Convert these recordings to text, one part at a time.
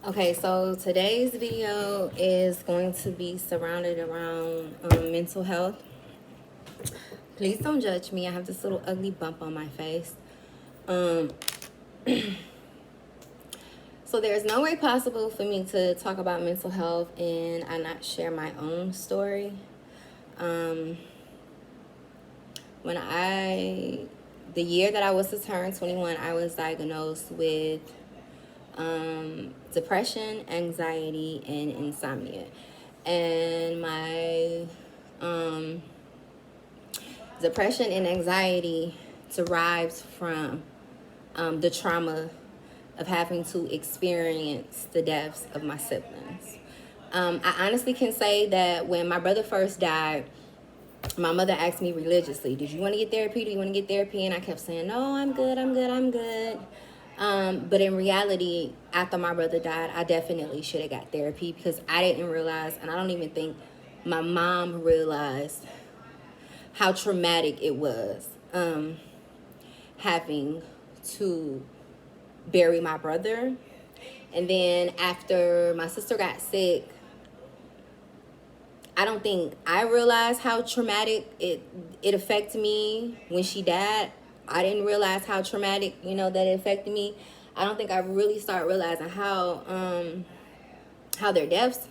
Okay, so today's video is going to be surrounded around mental health. Please don't judge me. I have this little ugly bump on my face. Um, so there's no way possible for me to talk about mental health and I not share my own story. Um, the year that I was to turn 21, I was diagnosed with depression, anxiety, and insomnia. And my depression and anxiety derives from the trauma of having to experience the deaths of my siblings. I honestly can say that when my brother first died, my mother asked me religiously, did you want to get therapy? Do you want to get therapy? And I kept saying, no, I'm good, I'm good, I'm good. But in reality, after my brother died, I definitely should have got therapy because I didn't realize, and I don't even think my mom realized how traumatic it was having to bury my brother. And then after my sister got sick, I don't think I realized how traumatic it affected me when she died. I didn't realize how traumatic, that it affected me. I don't think I really started realizing how their deaths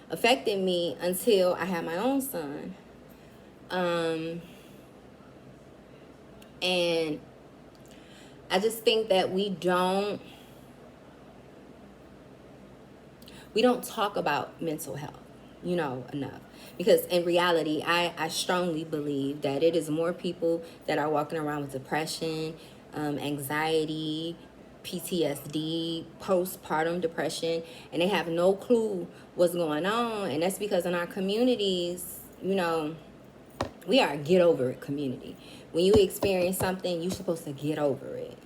affected me until I had my own son. And I just think that we don't talk about mental health, enough. Because in reality, I strongly believe that it is more people that are walking around with depression, anxiety, PTSD, postpartum depression, and they have no clue what's going on. And that's because in our communities, we are a get over it community. When you experience something, you're supposed to get over it.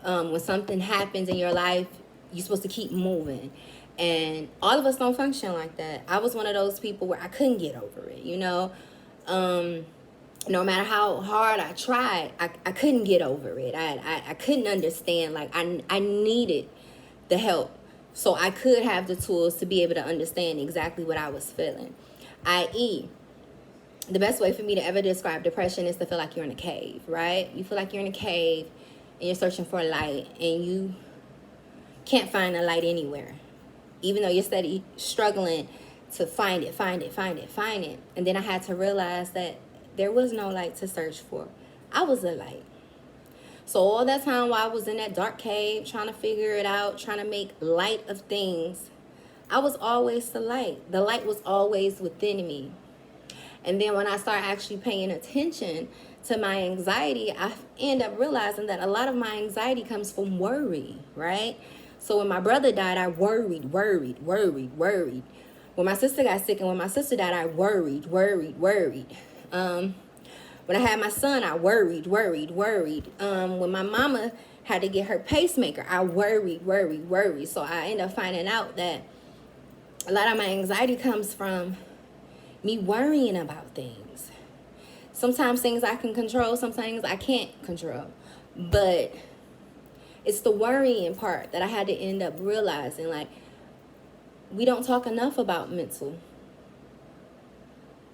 When something happens in your life, you're supposed to keep moving. And all of us don't function like that. I was one of those people where I couldn't get over it, no matter how hard I tried, I couldn't get over it. I couldn't understand. Like, I needed the help so I could have the tools to be able to understand exactly what I was feeling. I.e., the best way for me to ever describe depression is to feel like you're in a cave, right? You feel like you're in a cave and you're searching for a light and you can't find a light anywhere. Even though you're steady struggling to find it. And then I had to realize that there was no light to search for. I was the light. So all that time while I was in that dark cave, trying to figure it out, trying to make light of things, I was always the light. The light was always within me. And then when I start actually paying attention to my anxiety, I end up realizing that a lot of my anxiety comes from worry, right? So when my brother died, I worried. When my sister got sick and when my sister died, I worried. When I had my son, I worried. When my mama had to get her pacemaker, I worried. So I end up finding out that a lot of my anxiety comes from me worrying about things. Sometimes things I can control, some things I can't control. But it's the worrying part that I had to end up realizing, like, we don't talk enough about mental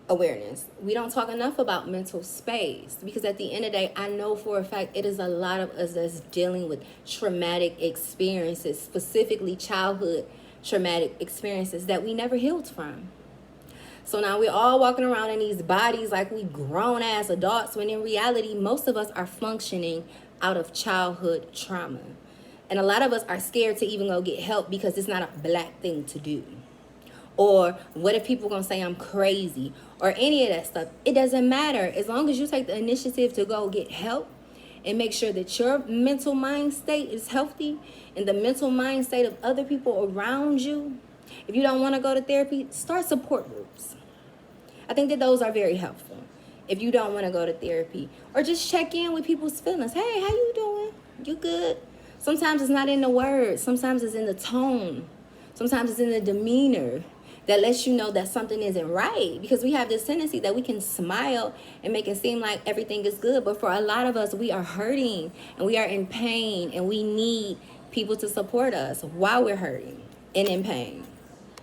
awareness. We don't talk enough about mental space because at the end of the day, I know for a fact it is a lot of us that's dealing with traumatic experiences, specifically childhood traumatic experiences that we never healed from. So now we're all walking around in these bodies like we grown ass adults when in reality, most of us are functioning out of childhood trauma. And a lot of us are scared to even go get help because it's not a black thing to do. Or what if people gonna say I'm crazy or any of that stuff? It doesn't matter. As long as you take the initiative to go get help and make sure that your mental mind state is healthy and the mental mind state of other people around you. If you don't want to go to therapy, start support groups. I think that those are very helpful. If you don't want to go to therapy, or just check in with people's feelings. Hey, how you doing? You good? Sometimes it's not in the words. Sometimes it's in the tone. Sometimes it's in the demeanor that lets you know that something isn't right. Because we have this tendency that we can smile and make it seem like everything is good. But for a lot of us, we are hurting and we are in pain and we need people to support us while we're hurting. and in pain.